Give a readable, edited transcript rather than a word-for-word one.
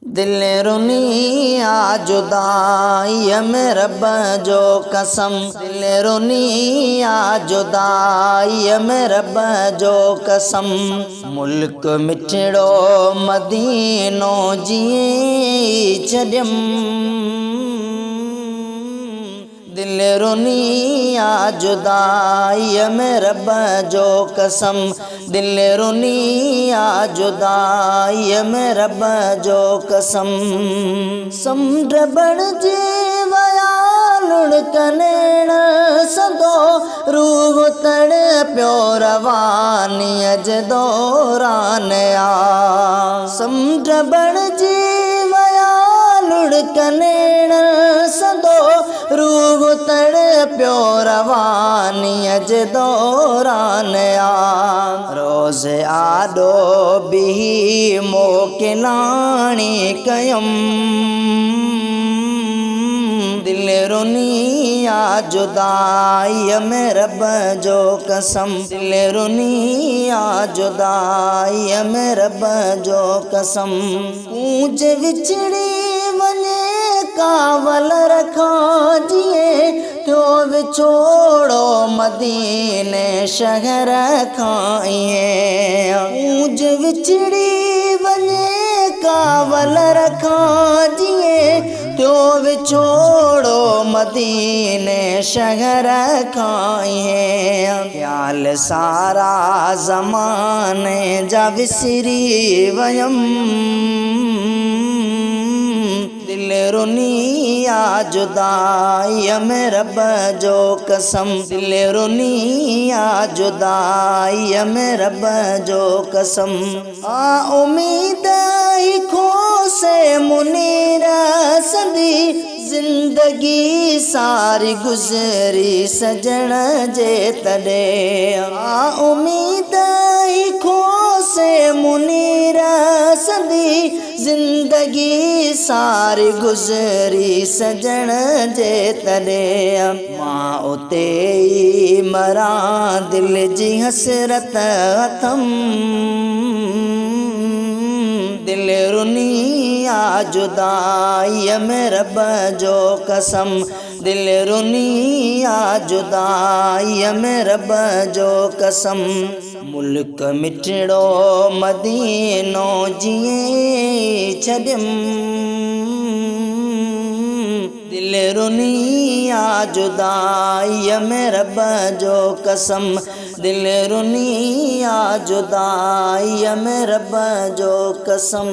दिल रुनी आ जुदाई में रब जो कसम। दिल रुनी आ जुदाई में रब जो कसम। मुल्क मिठड़ो मदीनो जिए छॾियम। दिल रुनी आ जुदाई में रब जो कसम। दिल रुनी आ जुदाई में रब जो कसम। समुंड बणिजी वया लुढ़कनेण सदो रूह तड़ पियो रवानीअ जे दौरान आ। समुंड बणिजी वया लुढ़कनेण सदो रूह तड़ पियो रवानीअ जे दौरान आ। रोज़ आॾो बिही मोकिलाणी कयम। दिल रुनी आ जुदाई में रब जो कसम। दिल रुनी आ जुदाई में रब जो कसम। कूंज विछड़ी वञे कावल रखां जिए त्यो विछोड़ो मदीने शहर खां इएं। कूंज विछड़ी वञे कावल रखां जिए त्यो विछोड़ो मदीने शहर खां इएं। ख्याल सारा ज़माने जा विसरी वयम। दिल रुनी आ जुदाई में रब जो कसम। दिल रुनी आ जुदाई में रब जो कसम। आ उम्मीद ही खो से मुनीर सदी जिंदगी सारी गुज़री सजण जे तॾे। आ उम्मीद ही खो से मुनीर सदी जिंदगी सारी गुज़री सजण जे तॾे। मां उते ई मरां दिल जी हसरत अथम। दिल रुनी आ जुदाई में रब जो कसम। दिल रुनी आ जुदाई में रब जो कसम। मुल्क मिठड़ो मदीनो जिए छॾियम। दिल रुनी आ जुदाई में रब जो कसम। दिल रुनी आ जुदाई में रब जो कसम।